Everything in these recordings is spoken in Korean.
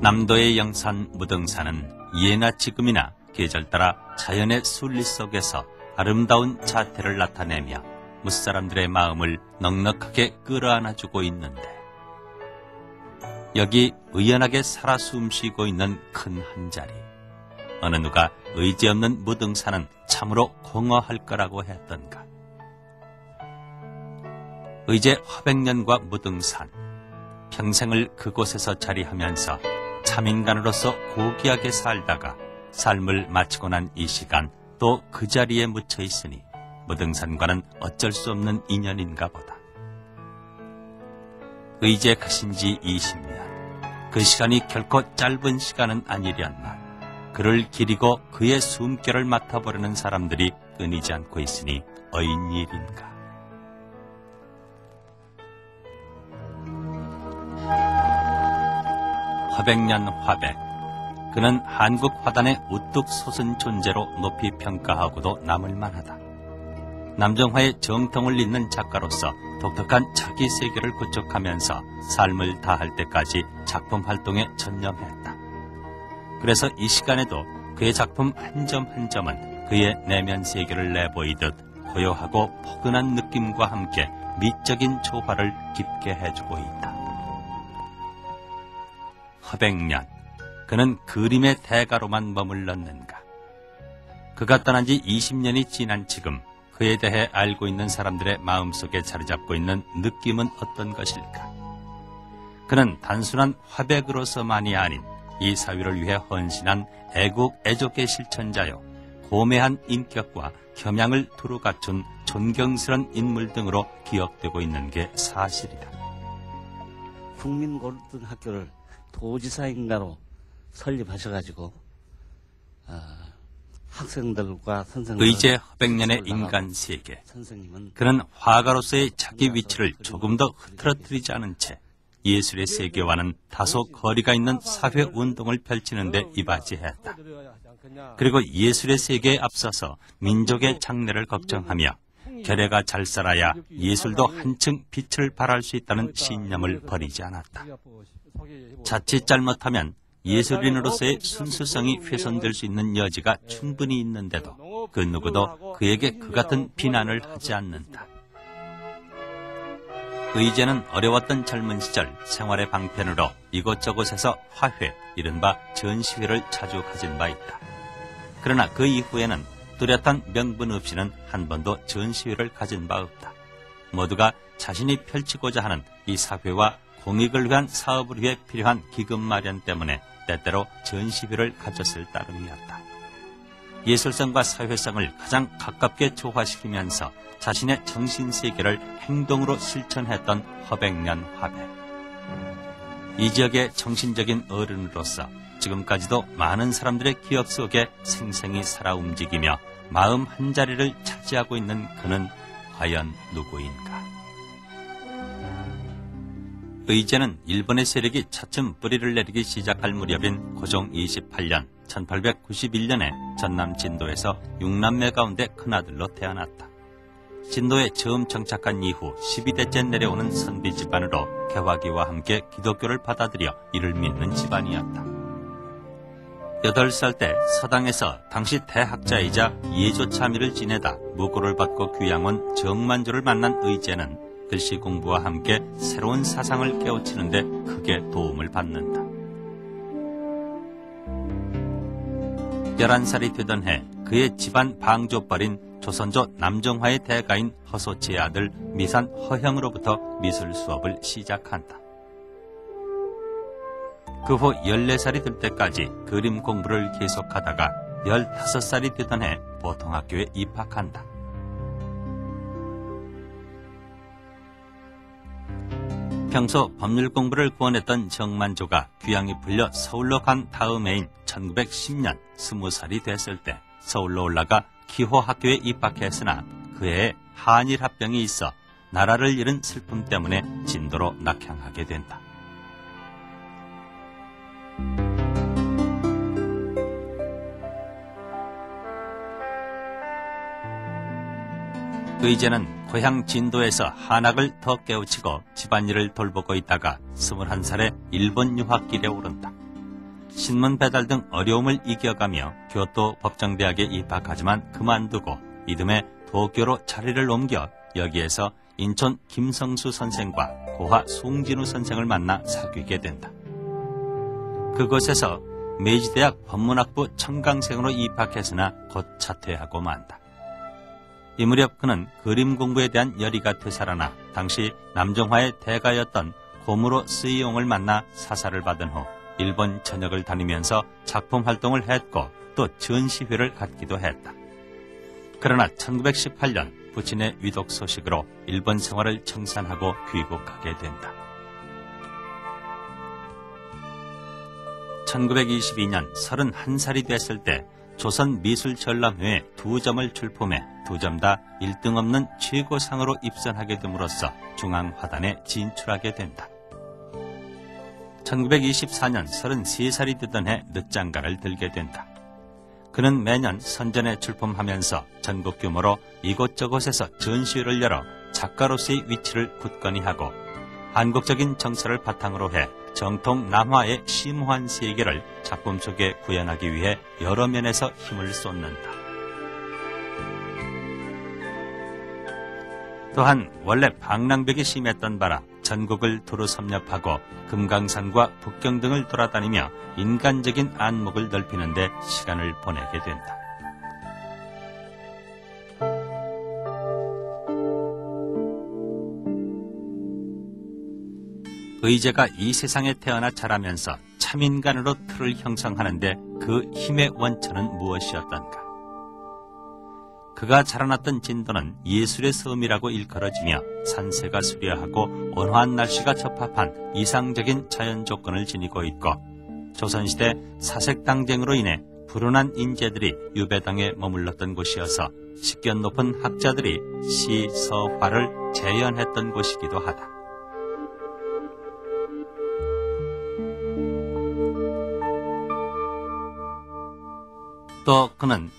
남도의 영산 무등산은 예나 지금이나 계절 따라 자연의 순리 속에서 아름다운 자태를 나타내며 무사람들의 마음을 넉넉하게 끌어안아주고 있는데, 여기 의연하게 살아 숨쉬고 있는 큰 한자리, 어느 누가 의지 없는 무등산은 참으로 공허할 거라고 했던가. 의제 화백년과 무등산, 평생을 그곳에서 자리하면서 참인간으로서 고귀하게 살다가 삶을 마치고 난 이 시간 또 그 자리에 묻혀 있으니 무등산과는 어쩔 수 없는 인연인가 보다. 의제 가신 지 20년, 그 시간이 결코 짧은 시간은 아니련만 그를 기리고 그의 숨결을 맡아보려는 사람들이 끊이지 않고 있으니 어인 일인가. 화백년 화백, 그는 한국 화단의 우뚝 솟은 존재로 높이 평가하고도 남을 만하다. 남정화의 정통을 잇는 작가로서 독특한 자기 세계를 구축하면서 삶을 다할 때까지 작품 활동에 전념했다. 그래서 이 시간에도 그의 작품 한 점 한 점은 그의 내면 세계를 내보이듯 고요하고 포근한 느낌과 함께 미적인 조화를 깊게 해주고 있다. 화백년, 그는 그림의 대가로만 머물렀는가? 그가 떠난 지 20년이 지난 지금 그에 대해 알고 있는 사람들의 마음속에 자리잡고 있는 느낌은 어떤 것일까? 그는 단순한 화백으로서만이 아닌 이 사회를 위해 헌신한 애국 애족의 실천자요, 고매한 인격과 겸양을 두루 갖춘 존경스런 인물 등으로 기억되고 있는 게 사실이다. 국민고등학교를 도지사인가로 설립하셔가지고 학생들과 선생님들, 의제 화백년의 인간 세계, 그는 화가로서의 자기 위치를 조금 더 흐트러뜨리지 않은 채 예술의 세계와는 다소 거리가 있는 사회운동을 펼치는 데 이바지했다. 그리고 예술의 세계에 앞서서 민족의 장래를 걱정하며 결애가 잘 살아야 예술도 한층 빛을 발할 수 있다는 신념을 버리지 않았다. 자칫 잘못하면 예술인으로서의 순수성이 훼손될 수 있는 여지가 충분히 있는데도 그 누구도 그에게 그 같은 비난을 하지 않는다. 의제는 어려웠던 젊은 시절 생활의 방편으로 이곳저곳에서 화회, 이른바 전시회를 자주 가진 바 있다. 그러나 그 이후에는 뚜렷한 명분 없이는 한 번도 전시회를 가진 바 없다. 모두가 자신이 펼치고자 하는 이 사회와 공익을 위한 사업을 위해 필요한 기금 마련 때문에 때때로 전시회를 가졌을 따름이었다. 예술성과 사회성을 가장 가깝게 조화시키면서 자신의 정신세계를 행동으로 실천했던 화백년 화백. 이 지역의 정신적인 어른으로서 지금까지도 많은 사람들의 기억 속에 생생히 살아 움직이며 마음 한자리를 차지하고 있는 그는 과연 누구인가? 의제는 일본의 세력이 차츰 뿌리를 내리기 시작할 무렵인 고종 28년 1891년에 전남 진도에서 6남매 가운데 큰아들로 태어났다. 진도에 처음 정착한 이후 12대째 내려오는 선비 집안으로 개화기와 함께 기독교를 받아들여 이를 믿는 집안이었다. 8살 때 서당에서 당시 대학자이자 예조참의를 지내다 무고를 받고 귀양 온 정만조를 만난 의제는 글씨 공부와 함께 새로운 사상을 깨우치는 데 크게 도움을 받는다. 11살이 되던 해 그의 집안 방조벌인 조선조 남정화의 대가인 허소치의 아들 미산 허형으로부터 미술 수업을 시작한다. 그 후 14살이 될 때까지 그림 공부를 계속하다가 15살이 되던 해 보통학교에 입학한다. 평소 법률 공부를 구원했던 정만조가 귀양이 풀려 서울로 간 다음 해인 1910년 20살이 됐을 때 서울로 올라가 기호학교에 입학했으나 그 해에 한일 합병이 있어 나라를 잃은 슬픔 때문에 진도로 낙향하게 된다. 의제는 고향 진도에서 한학을 더 깨우치고 집안일을 돌보고 있다가 21살에 일본 유학길에 오른다. 신문 배달 등 어려움을 이겨가며 교토 법정대학에 입학하지만 그만두고 이듬해 도쿄로 자리를 옮겨 여기에서 인천 김성수 선생과 고하 송진우 선생을 만나 사귀게 된다. 그곳에서 메이지대학 법문학부 청강생으로 입학했으나 곧 자퇴하고 만다. 이 무렵 그는 그림 공부에 대한 열의가 되살아나 당시 남정화의 대가였던 고무로 스이용을 만나 사사를 받은 후 일본 전역을 다니면서 작품 활동을 했고 또 전시회를 갖기도 했다. 그러나 1918년 부친의 위독 소식으로 일본 생활을 청산하고 귀국하게 된다. 1922년 31살이 됐을 때 조선미술전람회에 2점을 출품해 2점 다 1등 없는 최고상으로 입선하게 됨으로써 중앙화단에 진출하게 된다. 1924년 33살이 되던 해 늦장가를 들게 된다. 그는 매년 선전에 출품하면서 전국 규모로 이곳저곳에서 전시회를 열어 작가로서의 위치를 굳건히 하고 한국적인 정서를 바탕으로 해 정통 남화의 심오한 세계를 작품 속에 구현하기 위해 여러 면에서 힘을 쏟는다. 또한 원래 방랑벽이 심했던 바라 전국을 두루 섭렵하고 금강산과 북경 등을 돌아다니며 인간적인 안목을 넓히는 데 시간을 보내게 된다. 의제가 이 세상에 태어나 자라면서 참인간으로 틀을 형성하는데 그 힘의 원천은 무엇이었던가? 그가 자라났던 진도는 예술의 섬이라고 일컬어지며 산세가 수려하고 온화한 날씨가 적합한 이상적인 자연 조건을 지니고 있고 조선시대 사색당쟁으로 인해 불운한 인재들이 유배당에 머물렀던 곳이어서 식견 높은 학자들이 시, 서, 화를 재현했던 곳이기도 하다. 또 그는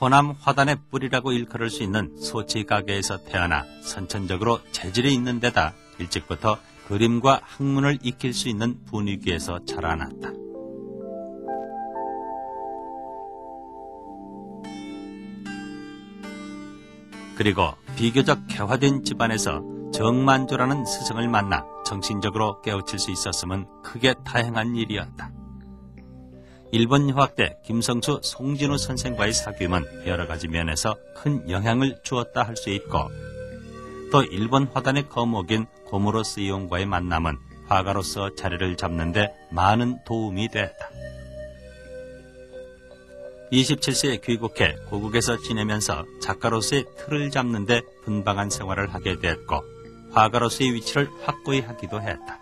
호남 화단의 뿌리라고 일컬을 수 있는 소치 가게에서 태어나 선천적으로 재질이 있는 데다 일찍부터 그림과 학문을 익힐 수 있는 분위기에서 자라났다. 그리고 비교적 개화된 집안에서 정만조라는 스승을 만나 정신적으로 깨우칠 수 있었음은 크게 다행한 일이었다. 일본 유학 때 김성수, 송진우 선생과의 사귐은 여러 가지 면에서 큰 영향을 주었다 할 수 있고 또 일본 화단의 거목인 고무로 스이용과의 만남은 화가로서 자리를 잡는 데 많은 도움이 됐다. 27세에 귀국해 고국에서 지내면서 작가로서의 틀을 잡는 데 분방한 생활을 하게 됐고 화가로서의 위치를 확고히 하기도 했다.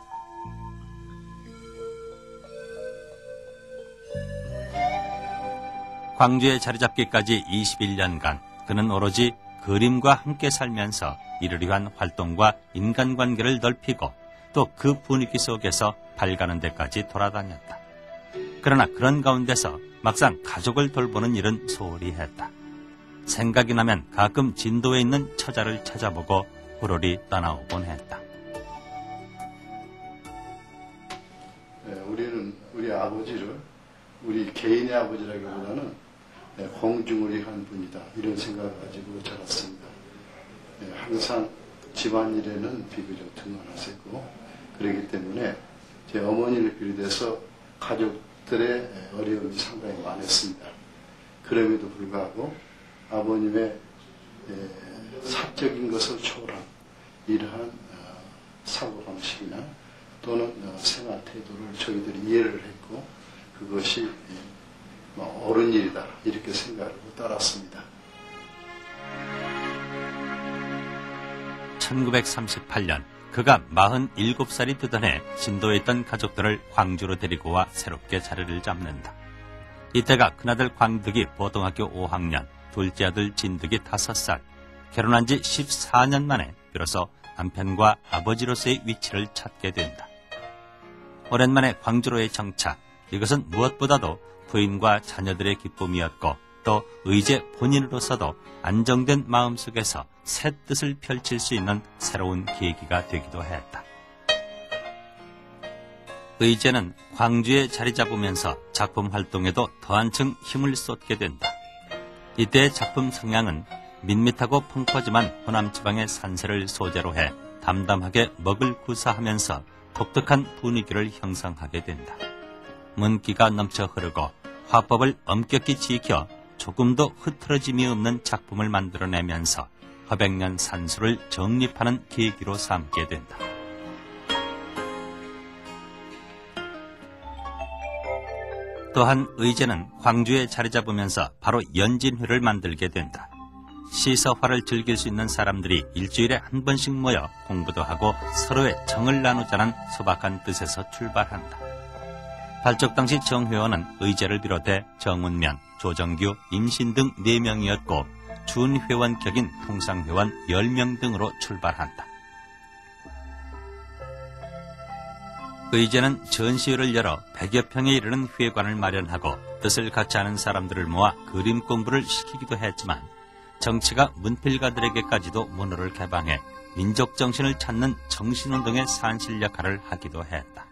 광주에 자리 잡기까지 21년간 그는 오로지 그림과 함께 살면서 이를 위한 활동과 인간관계를 넓히고 또 그 분위기 속에서 발가는 데까지 돌아다녔다. 그러나 그런 가운데서 막상 가족을 돌보는 일은 소홀히 했다. 생각이 나면 가끔 진도에 있는 처자를 찾아보고 후루리 떠나오곤 했다. 우리는 우리 아버지를 우리 개인의 아버지라기보다는 공중의한 분이다 이런 생각을 가지고 자랐습니다. 항상 집안일에는 비교적 등한하셨고 그렇기 때문에 제 어머니를 비롯해서 가족들의 어려움이 상당히 많았습니다. 그럼에도 불구하고 아버님의 사적인 것을 초월한 이러한 사고방식이나 또는 생활 태도를 저희들이 이해를 했고 그것이 옳은 일이다 이렇게 생각하고 따랐습니다. 1938년 그가 47살이 되던 해 진도에 있던 가족들을 광주로 데리고 와 새롭게 자리를 잡는다. 이때가 큰아들 광득이 고등학교 5학년, 둘째 아들 진득이 5살, 결혼한 지 14년 만에 비로소 남편과 아버지로서의 위치를 찾게 된다. 오랜만에 광주로의 정착, 이것은 무엇보다도 부인과 자녀들의 기쁨이었고 또 의제 본인으로서도 안정된 마음속에서 새 뜻을 펼칠 수 있는 새로운 계기가 되기도 했다. 의제는 광주에 자리 잡으면서 작품 활동에도 더 한층 힘을 쏟게 된다. 이때의 작품 성향은 밋밋하고 펑퍼짐한 호남 지방의 산세를 소재로 해 담담하게 먹을 구사하면서 독특한 분위기를 형성하게 된다. 문기가 넘쳐 흐르고 화법을 엄격히 지켜 조금도 흐트러짐이 없는 작품을 만들어내면서 허백년 산수를 정립하는 계기로 삼게 된다. 또한 의제는 광주에 자리 잡으면서 바로 연진회를 만들게 된다. 시서화를 즐길 수 있는 사람들이 일주일에 한 번씩 모여 공부도 하고 서로의 정을 나누자는 소박한 뜻에서 출발한다. 발족 당시 정회원은 의제를 비롯해 정운면, 조정규, 임신 등 4명이었고 준회원 격인 통상회원 10명 등으로 출발한다. 의제는 전시회를 열어 100여 평에 이르는 회관을 마련하고 뜻을 같이 하는 사람들을 모아 그림 공부를 시키기도 했지만 정치가 문필가들에게까지도 문호를 개방해 민족 정신을 찾는 정신운동의 산실 역할을 하기도 했다.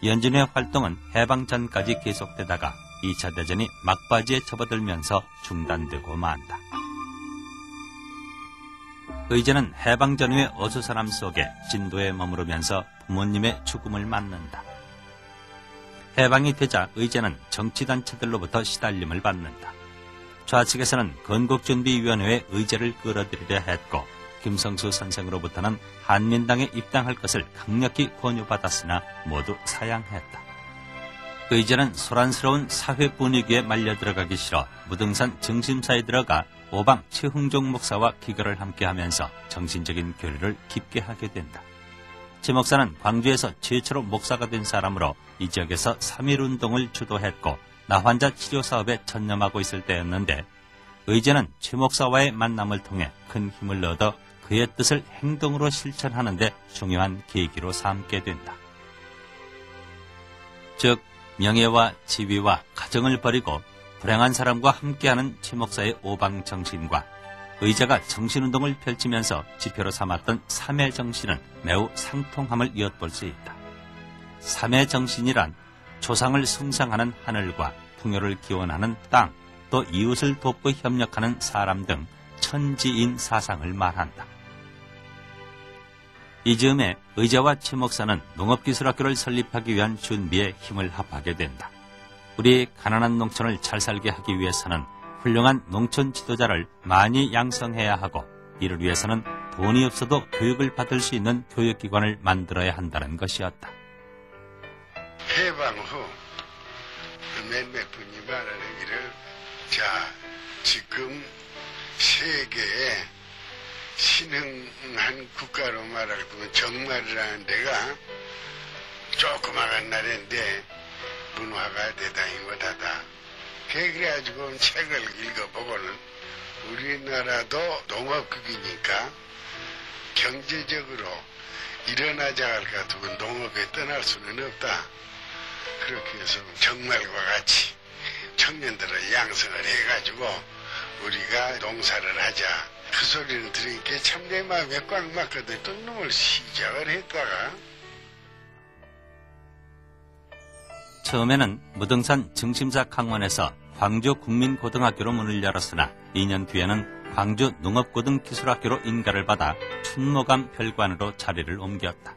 연진회 활동은 해방 전까지 계속되다가 2차 대전이 막바지에 접어들면서 중단되고 만다. 의제는 해방 전후의 어수선함 속에 진도에 머무르면서 부모님의 죽음을 맞는다. 해방이 되자 의제는 정치단체들로부터 시달림을 받는다. 좌측에서는 건국준비위원회에 의제를 끌어들이려 했고 김성수 선생으로부터는 한민당에 입당할 것을 강력히 권유받았으나 모두 사양했다. 의제는 소란스러운 사회 분위기에 말려 들어가기 싫어 무등산 정심사에 들어가 오방 최흥종 목사와 기거를 함께하면서 정신적인 교류를 깊게 하게 된다. 최 목사는 광주에서 최초로 목사가 된 사람으로 이 지역에서 3.1운동을 주도했고 나환자 치료 사업에 전념하고 있을 때였는데 의제는 최 목사와의 만남을 통해 큰 힘을 얻어 그의 뜻을 행동으로 실천하는 데 중요한 계기로 삼게 된다. 즉 명예와 지위와 가정을 버리고 불행한 사람과 함께하는 최 목사의 오방 정신과 의제가 정신운동을 펼치면서 지표로 삼았던 삼해 정신은 매우 상통함을 엿볼 수 있다. 삼해 정신이란 조상을 숭상하는 하늘과 풍요를 기원하는 땅, 또 이웃을 돕고 협력하는 사람 등 천지인 사상을 말한다. 이 즈음에 의제와 최 목사는 농업기술학교를 설립하기 위한 준비에 힘을 합하게 된다. 우리 가난한 농촌을 잘 살게 하기 위해서는 훌륭한 농촌 지도자를 많이 양성해야 하고 이를 위해서는 돈이 없어도 교육을 받을 수 있는 교육기관을 만들어야 한다는 것이었다. 해방 후 몇몇 분이 말하기를 지금 세계에 신흥한 국가로 말할 거면 정말이라는 데가 조그마한 나라인데 문화가 대단히 못하다. 그래가지고 책을 읽어보고는 우리나라도 농업국이니까 경제적으로 일어나자 할 것 같으면 농업에 떠날 수는 없다. 그렇게 해서 정말과 같이 청년들을 양성을 해가지고 우리가 농사를 하자. 그 소리를 들으니까 참 내 마음에 꽉 맞거든. 또 놈을 시작을 했다가 처음에는 무등산 정심사 강원에서 광주 국민고등학교로 문을 열었으나 2년 뒤에는 광주 농업고등기술학교로 인가를 받아 춘모감 별관으로 자리를 옮겼다.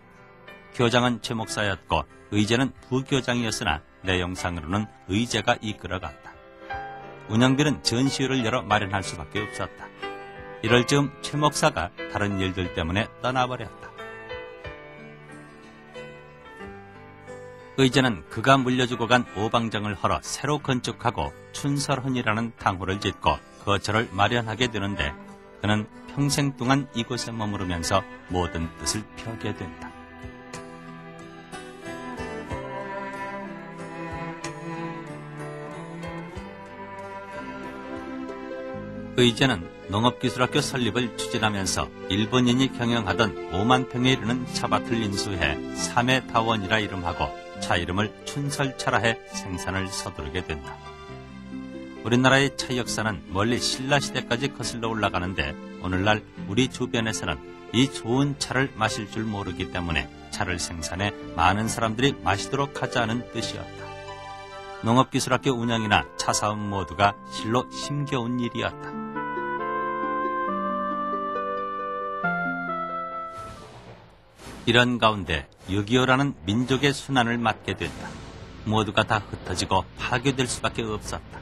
교장은 최 목사였고 의제는 부교장이었으나 내용상으로는 의제가 이끌어갔다. 운영비는 전시회를 열어 마련할 수밖에 없었다. 이럴 즈음 최 목사가 다른 일들 때문에 떠나버렸다. 의제는 그가 물려주고 간 오방정을 헐어 새로 건축하고 춘설헌이라는 당호를 짓고 거처를 마련하게 되는데 그는 평생 동안 이곳에 머무르면서 모든 뜻을 펴게 된다. 의제는 농업기술학교 설립을 추진하면서 일본인이 경영하던 5만 평에 이르는 차밭을 인수해 삼해다원이라 이름하고 차 이름을 춘설차라 해 생산을 서두르게 된다. 우리나라의 차 역사는 멀리 신라시대까지 거슬러 올라가는데 오늘날 우리 주변에서는 이 좋은 차를 마실 줄 모르기 때문에 차를 생산해 많은 사람들이 마시도록 하자는 뜻이었다. 농업기술학교 운영이나 차 사업 모두가 실로 힘겨운 일이었다. 이런 가운데 6.25라는 민족의 순환을 맞게 된다. 모두가 다 흩어지고 파괴될 수밖에 없었다.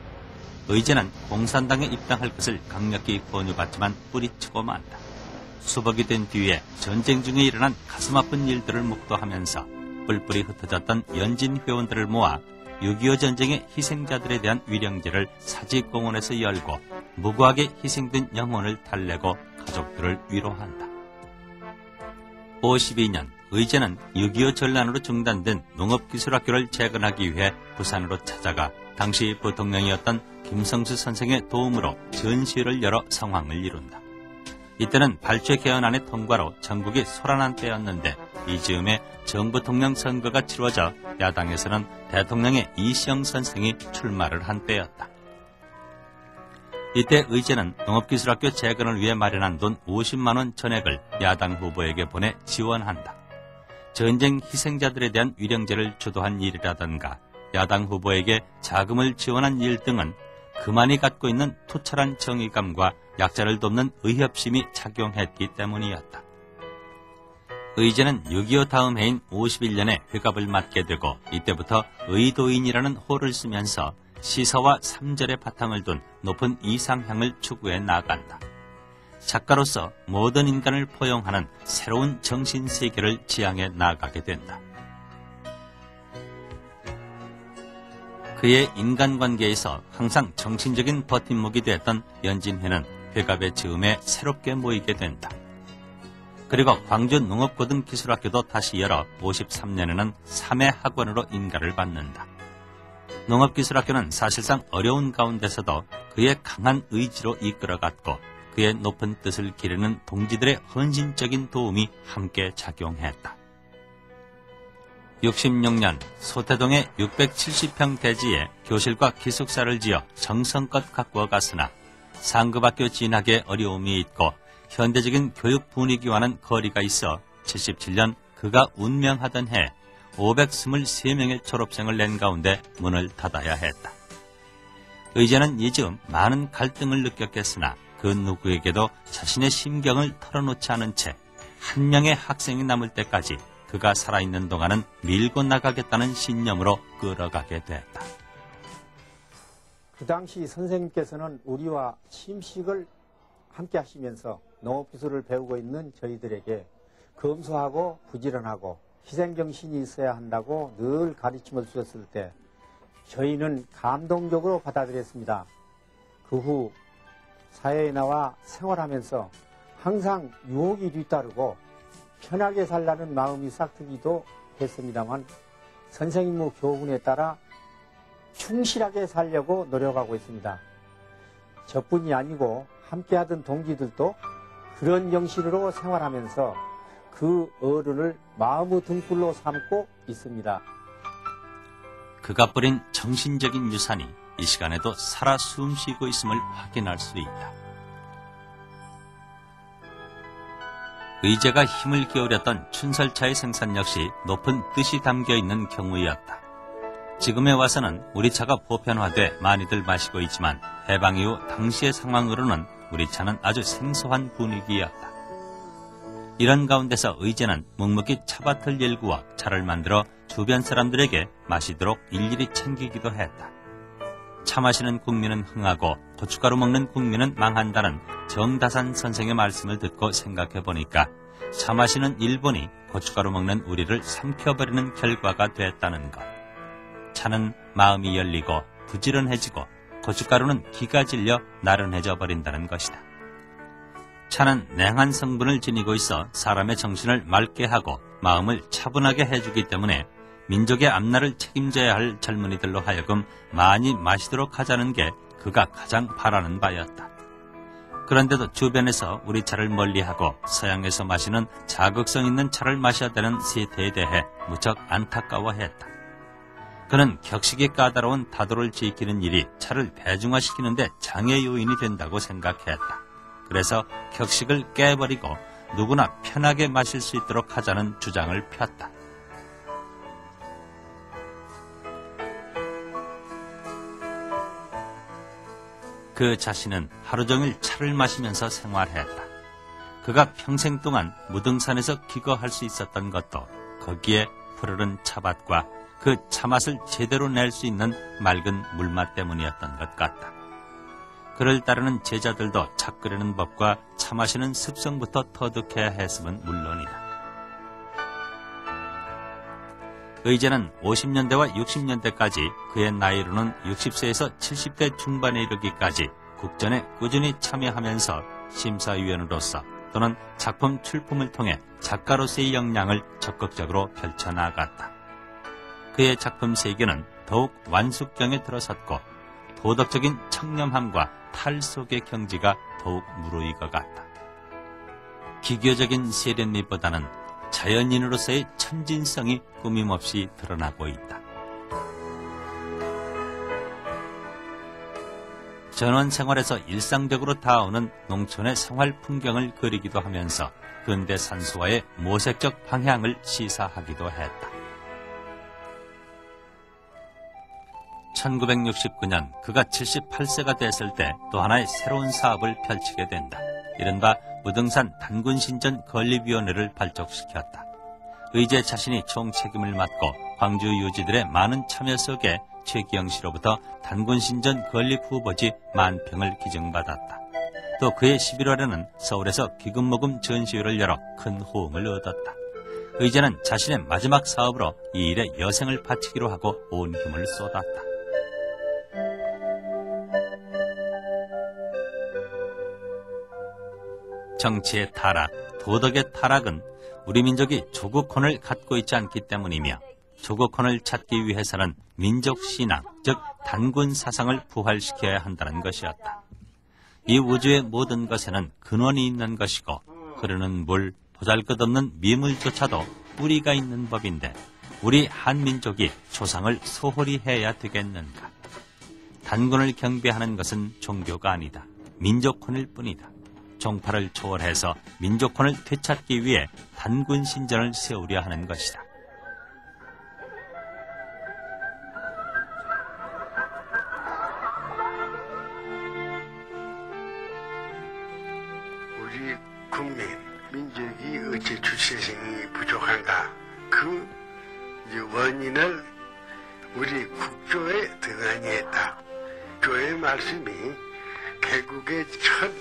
의제는 공산당에 입당할 것을 강력히 권유받지만 뿌리치고 만다. 수복이 된 뒤에 전쟁 중에 일어난 가슴 아픈 일들을 묵도하면서 뿔뿔이 흩어졌던 연진 회원들을 모아 6.25 전쟁의 희생자들에 대한 위령제를 사직공원에서 열고 무고하게 희생된 영혼을 달래고 가족들을 위로한다. 52년 의제는 6.25 전란으로 중단된 농업기술학교를 재건하기 위해 부산으로 찾아가 당시 부통령이었던 김성수 선생의 도움으로 전시회를 열어 성황을 이룬다. 이때는 발췌 개헌안의 통과로 전국이 소란한 때였는데 이 즈음에 정부통령 선거가 치루어져 야당에서는 대통령의 이시영 선생이 출마를 한 때였다. 이때 의제는 농업기술학교 재건을 위해 마련한 돈 50만 원 전액을 야당 후보에게 보내 지원한다. 전쟁 희생자들에 대한 위령제를 주도한 일이라던가 야당 후보에게 자금을 지원한 일 등은 그만이 갖고 있는 투철한 정의감과 약자를 돕는 의협심이 작용했기 때문이었다. 의제는 6.25 다음 해인 51년에 회갑을 맡게 되고 이때부터 의도인이라는 호를 쓰면서 시서와 3절의 바탕을 둔 높은 이상향을 추구해 나간다. 작가로서 모든 인간을 포용하는 새로운 정신세계를 지향해 나가게 된다. 그의 인간관계에서 항상 정신적인 버팀목이 되었던 연진회는 회갑의 즈음에 새롭게 모이게 된다. 그리고 광주 농업고등기술학교도 다시 열어 53년에는 3회 학원으로 인가를 받는다. 농업기술학교는 사실상 어려운 가운데서도 그의 강한 의지로 이끌어갔고 그의 높은 뜻을 기르는 동지들의 헌신적인 도움이 함께 작용했다. 66년 소태동의 670평 대지에 교실과 기숙사를 지어 정성껏 가꾸어 갔으나 상급학교 진학에 어려움이 있고 현대적인 교육 분위기와는 거리가 있어 77년 그가 운명하던 해 523명의 졸업생을 낸 가운데 문을 닫아야 했다. 의제는 이즈음 많은 갈등을 느꼈겠으나 그 누구에게도 자신의 심경을 털어놓지 않은 채 한 명의 학생이 남을 때까지 그가 살아있는 동안은 밀고 나가겠다는 신념으로 끌어가게 됐다. 그 당시 선생님께서는 우리와 심식을 함께 하시면서 농업기술을 배우고 있는 저희들에게 검소하고 부지런하고 희생정신이 있어야 한다고 늘 가르침을 주셨을 때 저희는 감동적으로 받아들였습니다. 그 후 사회에 나와 생활하면서 항상 유혹이 뒤따르고 편하게 살라는 마음이 싹트기도 했습니다만 선생님의 교훈에 따라 충실하게 살려고 노력하고 있습니다. 저뿐이 아니고 함께하던 동지들도 그런 정신으로 생활하면서 그 어른을 마음의 등불로 삼고 있습니다. 그가 뿌린 정신적인 유산이 이 시간에도 살아 숨쉬고 있음을 확인할 수 있다. 의제가 힘을 기울였던 춘설차의 생산 역시 높은 뜻이 담겨있는 경우였다. 지금에 와서는 우리 차가 보편화돼 많이들 마시고 있지만 해방 이후 당시의 상황으로는 우리 차는 아주 생소한 분위기였다. 이런 가운데서 의제는 묵묵히 차밭을 일구어 차를 만들어 주변 사람들에게 마시도록 일일이 챙기기도 했다. 차 마시는 국민은 흥하고 고춧가루 먹는 국민은 망한다는 정다산 선생의 말씀을 듣고 생각해보니까 차 마시는 일본이 고춧가루 먹는 우리를 삼켜버리는 결과가 됐다는 것. 차는 마음이 열리고 부지런해지고 고춧가루는 기가 질려 나른해져 버린다는 것이다. 차는 냉한 성분을 지니고 있어 사람의 정신을 맑게 하고 마음을 차분하게 해주기 때문에 민족의 앞날을 책임져야 할 젊은이들로 하여금 많이 마시도록 하자는 게 그가 가장 바라는 바였다. 그런데도 주변에서 우리 차를 멀리하고 서양에서 마시는 자극성 있는 차를 마셔야 되는 세태에 대해 무척 안타까워했다. 그는 격식이 까다로운 다도를 지키는 일이 차를 대중화시키는데 장애 요인이 된다고 생각했다. 그래서 격식을 깨버리고 누구나 편하게 마실 수 있도록 하자는 주장을 폈다. 그 자신은 하루 종일 차를 마시면서 생활했다. 그가 평생 동안 무등산에서 기거할 수 있었던 것도 거기에 푸르른 차밭과 그 차맛을 제대로 낼 수 있는 맑은 물맛 때문이었던 것 같다. 그를 따르는 제자들도 차 끓이는 법과 차 마시는 습성부터 터득해야 했음은 물론이다. 의제는 50년대와 60년대까지 그의 나이로는 60세에서 70대 중반에 이르기까지 국전에 꾸준히 참여하면서 심사위원으로서 또는 작품 출품을 통해 작가로서의 역량을 적극적으로 펼쳐나갔다. 그의 작품 세계는 더욱 완숙경에 들어섰고 도덕적인 청렴함과 탈속의 경지가 더욱 무르익어갔다. 기교적인 세련미보다는 자연인으로서의 천진성이 꾸밈없이 드러나고 있다. 전원 생활에서 일상적으로 다가오는 농촌의 생활 풍경을 그리기도 하면서 근대 산수화의 모색적 방향을 시사하기도 했다. 1969년 그가 78세가 됐을 때 또 하나의 새로운 사업을 펼치게 된다. 이른바 무등산 단군신전 건립위원회를 발족시켰다. 의제 자신이 총책임을 맡고 광주 유지들의 많은 참여 속에 최기영 씨로부터 단군신전 건립 후보지 10,000평을 기증받았다. 또 그해 11월에는 서울에서 기금모금 전시회를 열어 큰 호응을 얻었다. 의제는 자신의 마지막 사업으로 이 일에 여생을 바치기로 하고 온 힘을 쏟았다. 정치의 타락, 도덕의 타락은 우리 민족이 조국혼을 갖고 있지 않기 때문이며 조국혼을 찾기 위해서는 민족신앙, 즉 단군사상을 부활시켜야 한다는 것이었다. 이 우주의 모든 것에는 근원이 있는 것이고 흐르는 물, 보잘것없는 미물조차도 뿌리가 있는 법인데 우리 한민족이 조상을 소홀히 해야 되겠는가. 단군을 경배하는 것은 종교가 아니다. 민족혼일 뿐이다. 종파를 초월해서 민족혼을 되찾기 위해 단군신전을 세우려 하는 것이다. 우리 국민, 민족이 어째 주체성이 부족한가? 그 원인을 우리 국조에 등한히 했다. 교의 말씀이 개국의 첫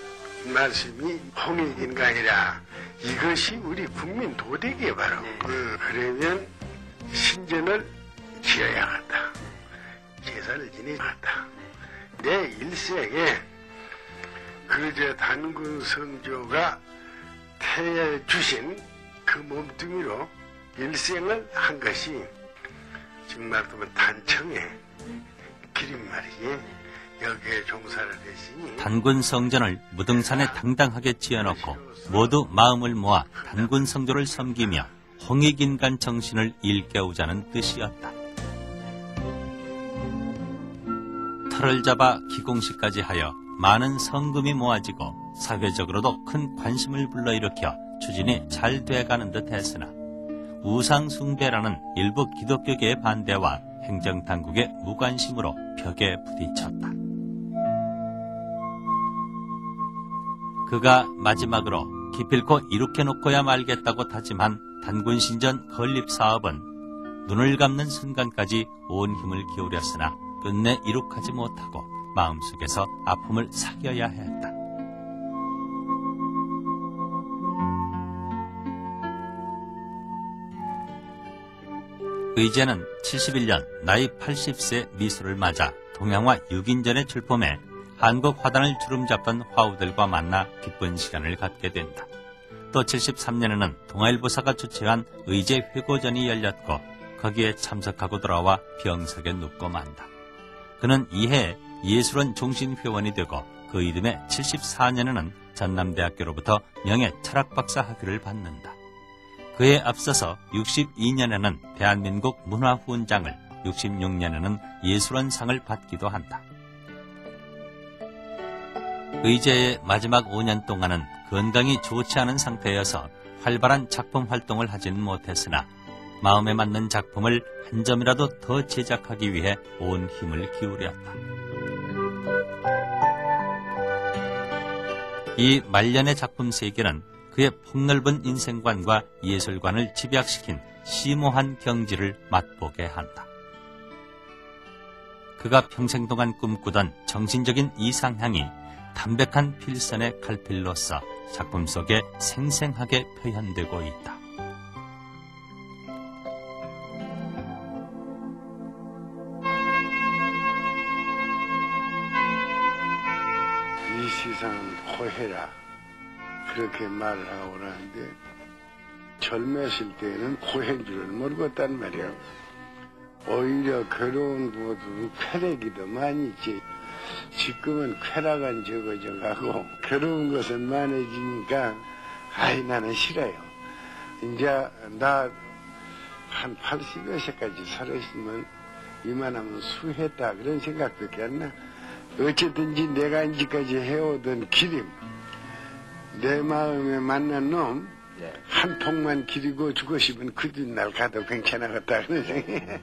말씀이 홍익인간이라. 이것이 우리 국민 도덕이에요, 바로. 그러면 신전을 지어야 한다. 제사를 지내야 한다. 내 일생에 그저 단군 성조가 태해 주신 그 몸뚱이로 일생을 한 것이 정말 보면 단청의 길인 말이지. 여기에 종사를 했으니 단군 성전을 무등산에 당당하게 지어놓고 모두 마음을 모아 단군 성조를 섬기며 홍익인간 정신을 일깨우자는 뜻이었다. 터를 잡아 기공식까지 하여 많은 성금이 모아지고 사회적으로도 큰 관심을 불러일으켜 추진이 잘 돼가는 듯 했으나 우상숭배라는 일부 기독교계의 반대와 행정당국의 무관심으로 벽에 부딪혔다. 그가 마지막으로 기필코 이룩해놓고야 말겠다고 다짐한 단군신전 건립사업은 눈을 감는 순간까지 온 힘을 기울였으나 끝내 이룩하지 못하고 마음속에서 아픔을 사겨야 했다. 의제는 71년 나이 80세 미소를 맞아 동양화 6인전에 출품해 한국 화단을 주름잡던 화우들과 만나 기쁜 시간을 갖게 된다. 또 73년에는 동아일보사가 주최한 의제 회고전이 열렸고 거기에 참석하고 돌아와 병석에 눕고 만다. 그는 이해 예술원 종신회원이 되고 그 이듬해 74년에는 전남대학교로부터 명예 철학박사 학위를 받는다. 그에 앞서서 62년에는 대한민국 문화훈장을, 66년에는 예술원상을 받기도 한다. 의제의 마지막 5년 동안은 그 건강이 좋지 않은 상태여서 활발한 작품 활동을 하진 못했으나 마음에 맞는 작품을 한 점이라도 더 제작하기 위해 온 힘을 기울였다. 이 말년의 작품 세계는 그의 폭넓은 인생관과 예술관을 집약시킨 심오한 경지를 맛보게 한다. 그가 평생 동안 꿈꾸던 정신적인 이상향이 담백한 필선의 갈필로서 작품 속에 생생하게 표현되고 있다. 이 세상은 호해라 그렇게 말을 하고 그러는데 젊었을 때는 호해인 줄을 모르겠단 말이야. 오히려 괴로운 것도 쾌락이 더 많이 있지. 지금은 쾌락은 적어져가고 괴로운 것은 많아지니까 아이 나는 싫어요. 이제 나 한 80여 세까지 살았으면 이만하면 수했다 그런 생각밖에 안 나. 어쨌든지 내가 이제까지 해오던 기림 내 마음에 맞는 놈 한 통만 기리고 죽었으면 그 뒷날 가도 괜찮았다 그런 생각.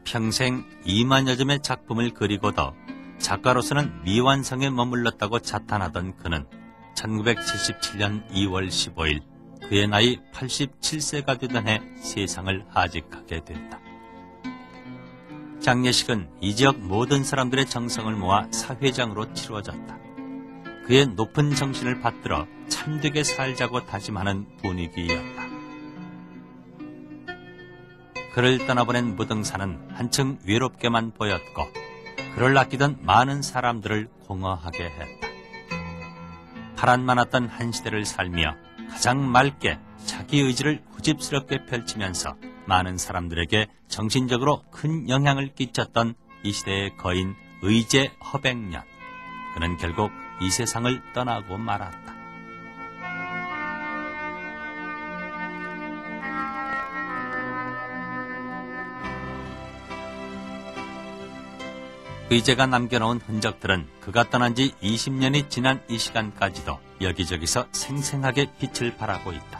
평생 2만여 점의 작품을 그리고도 작가로서는 미완성에 머물렀다고 자탄하던 그는 1977년 2월 15일 그의 나이 87세가 되던 해 세상을 하직하게 됐다. 장례식은 이 지역 모든 사람들의 정성을 모아 사회장으로 치루어졌다. 그의 높은 정신을 받들어 참되게 살자고 다짐하는 분위기였다. 그를 떠나보낸 무등산은 한층 외롭게만 보였고 그를 아끼던 많은 사람들을 공허하게 했다. 파란 많았던 한 시대를 살며 가장 맑게 자기 의지를 고집스럽게 펼치면서 많은 사람들에게 정신적으로 큰 영향을 끼쳤던 이 시대의 거인 의제 허백년. 그는 결국 이 세상을 떠나고 말았다. 의제가 남겨놓은 흔적들은 그가 떠난 지 20년이 지난 이 시간까지도 여기저기서 생생하게 빛을 발하고 있다.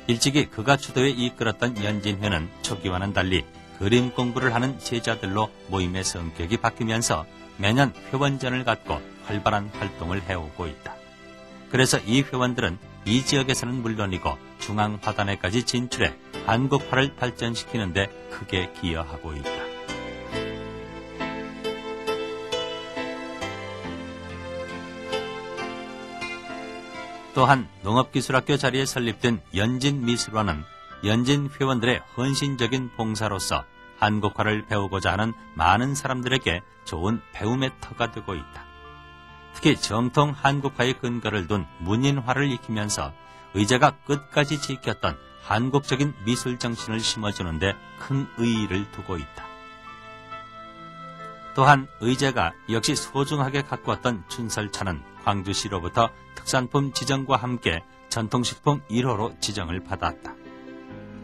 일찍이 그가 주도해 이끌었던 연진회는 초기와는 달리 그림 공부를 하는 제자들로 모임의 성격이 바뀌면서 매년 회원전을 갖고 활발한 활동을 해오고 있다. 그래서 이 회원들은 이 지역에서는 물론이고 중앙화단에까지 진출해 한국화를 발전시키는 데 크게 기여하고 있다. 또한 농업기술학교 자리에 설립된 연진미술원은 연진 회원들의 헌신적인 봉사로서 한국화를 배우고자 하는 많은 사람들에게 좋은 배움의 터가 되고 있다. 특히 정통 한국화의 근거를 둔 문인화를 익히면서 의제가 끝까지 지켰던 한국적인 미술 정신을 심어주는 데 큰 의의를 두고 있다. 또한 의제가 역시 소중하게 가꾸었던 춘설차는 광주시로부터 특산품 지정과 함께 전통식품 1호로 지정을 받았다.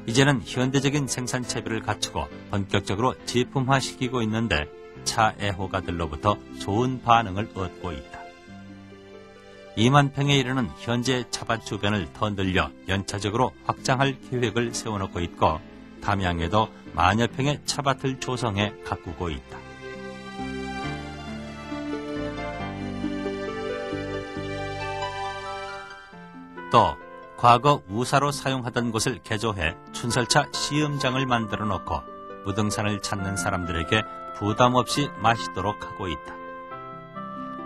이제는 현대적인 생산 체계를 갖추고 본격적으로 제품화시키고 있는데 차 애호가들로부터 좋은 반응을 얻고 있다. 2만 평에 이르는 현재 차밭 주변을 더 늘려 연차적으로 확장할 계획을 세워놓고 있고 담양에도 만여 평의 차밭을 조성해 가꾸고 있다. 또 과거 우사로 사용하던 곳을 개조해 춘설차 시음장을 만들어 놓고 무등산을 찾는 사람들에게 부담 없이 마시도록 하고 있다.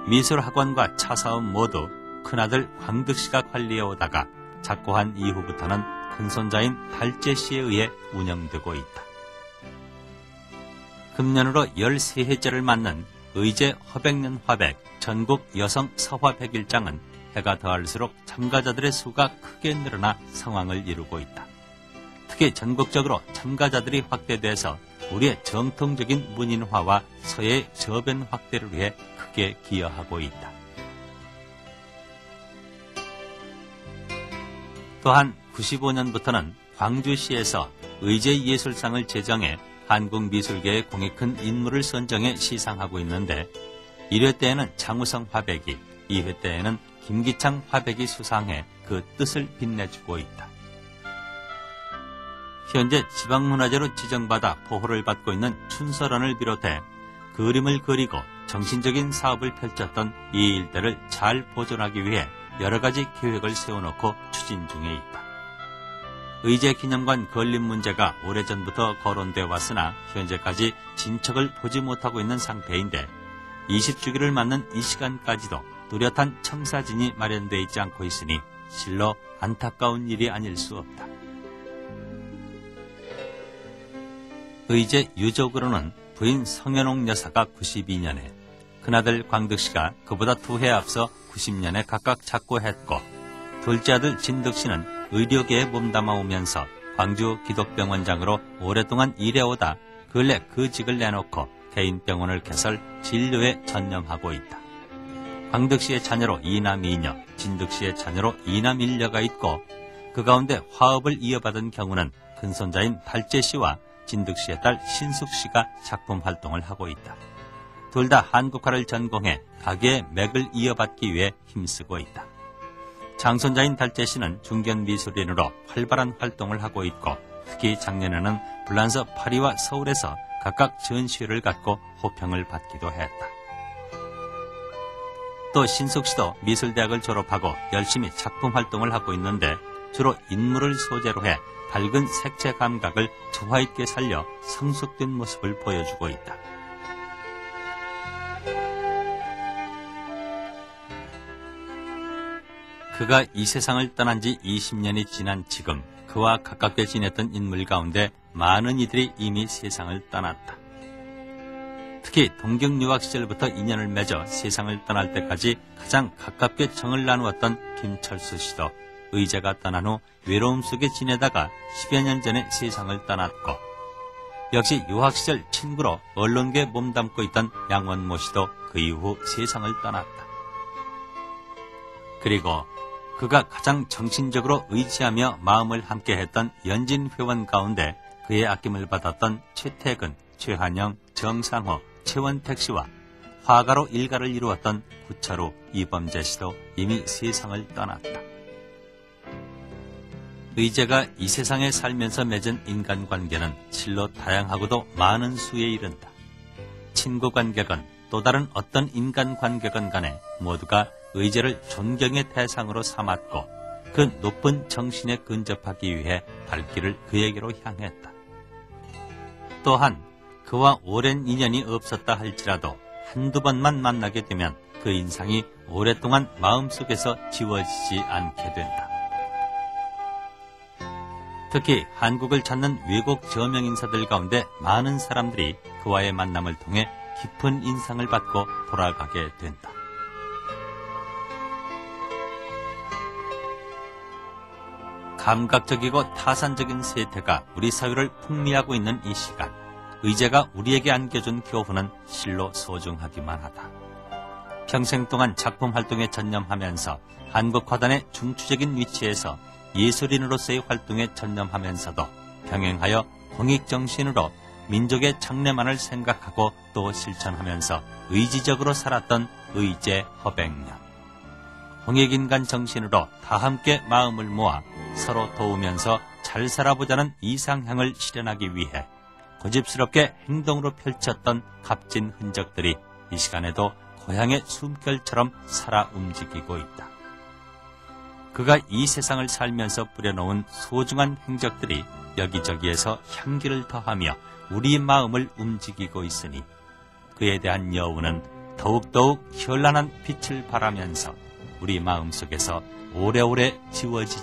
미술학원과 차사업 모두 큰아들 광득 씨가 관리해 오다가 작고한 이후부터는 큰손자인 달재 씨에 의해 운영되고 있다. 금년으로 13해째를 맞는 의제 허백년 화백 전국 여성 서화 백일장은 해가 더할수록 참가자들의 수가 크게 늘어나 상황을 이루고 있다. 특히 전국적으로 참가자들이 확대돼서 우리의 정통적인 문인화와 서예의 저변 확대를 위해 크게 기여하고 있다. 또한 95년부터는 광주시에서 의제예술상을 제정해 한국미술계의 공이 큰 인물을 선정해 시상하고 있는데 1회 때에는 장우성 화백이, 2회 때에는 김기창 화백이 수상해 그 뜻을 빛내주고 있다. 현재 지방문화재로 지정받아 보호를 받고 있는 춘설원을 비롯해 그림을 그리고 정신적인 사업을 펼쳤던 이 일대를 잘 보존하기 위해 여러 가지 계획을 세워놓고 추진 중에 있다. 의제기념관 건립 문제가 오래전부터 거론돼 왔으나 현재까지 진척을 보지 못하고 있는 상태인데 20주기를 맞는 이 시간까지도 뚜렷한 청사진이 마련되어 있지 않고 있으니 실로 안타까운 일이 아닐 수 없다. 의제 유족으로는 부인 성현옥 여사가 92년에 큰아들 광득씨가 그보다 2해 앞서 90년에 각각 작고했고 둘째 아들 진득씨는 의료계에 몸담아오면서 광주 기독병원장으로 오랫동안 일해오다 근래 그 직을 내놓고 개인 병원을 개설 진료에 전념하고 있다. 광득씨의 자녀로 2남 2녀, 진득씨의 자녀로 2남 1녀가 있고 그 가운데 화업을 이어받은 경우는 큰손자인 발제씨와 진득씨의 딸 신숙씨가 작품 활동을 하고 있다. 둘 다 한국화를 전공해 가게의 맥을 이어받기 위해 힘쓰고 있다. 장손자인 달제씨는 중견미술인으로 활발한 활동을 하고 있고 특히 작년에는 불란서 파리와 서울에서 각각 전시회를 갖고 호평을 받기도 했다. 또 신숙씨도 미술대학을 졸업하고 열심히 작품 활동을 하고 있는데 주로 인물을 소재로 해 밝은 색채 감각을 조화 있게 살려 성숙된 모습을 보여주고 있다. 그가 이 세상을 떠난 지 20년이 지난 지금 그와 가깝게 지냈던 인물 가운데 많은 이들이 이미 세상을 떠났다. 특히 동경 유학 시절부터 인연을 맺어 세상을 떠날 때까지 가장 가깝게 정을 나누었던 김철수 씨도 의제가 떠난 후 외로움 속에 지내다가 10여 년 전에 세상을 떠났고 역시 유학 시절 친구로 언론계에 몸담고 있던 양원모 씨도 그 이후 세상을 떠났다. 그리고 그가 가장 정신적으로 의지하며 마음을 함께했던 연진 회원 가운데 그의 아낌을 받았던 최태근, 최한영, 정상호, 최원택 씨와 화가로 일가를 이루었던 구차로 이범재 씨도 이미 세상을 떠났다. 의제가 이 세상에 살면서 맺은 인간관계는 실로 다양하고도 많은 수에 이른다. 친구관계건 또 다른 어떤 인간관계건 간에 모두가 의제를 존경의 대상으로 삼았고 그 높은 정신에 근접하기 위해 발길을 그에게로 향했다. 또한 그와 오랜 인연이 없었다 할지라도 한두 번만 만나게 되면 그 인상이 오랫동안 마음속에서 지워지지 않게 된다. 특히 한국을 찾는 외국 저명인사들 가운데 많은 사람들이 그와의 만남을 통해 깊은 인상을 받고 돌아가게 된다. 감각적이고 타산적인 세태가 우리 사회를 풍미하고 있는 이 시간, 의제가 우리에게 안겨준 교훈은 실로 소중하기만 하다. 평생 동안 작품 활동에 전념하면서 한국화단의 중추적인 위치에서 예술인으로서의 활동에 전념하면서도 병행하여 공익정신으로 민족의 장래만을 생각하고 또 실천하면서 의지적으로 살았던 의제 허백년. 홍익인간 정신으로 다 함께 마음을 모아 서로 도우면서 잘 살아보자는 이상향을 실현하기 위해 고집스럽게 행동으로 펼쳤던 값진 흔적들이 이 시간에도 고향의 숨결처럼 살아 움직이고 있다. 그가 이 세상을 살면서 뿌려놓은 소중한 행적들이 여기저기에서 향기를 더하며 우리 마음을 움직이고 있으니 그에 대한 여운은 더욱더욱 현란한 빛을 발하면서 우리 마음속에서 오래오래 지워지지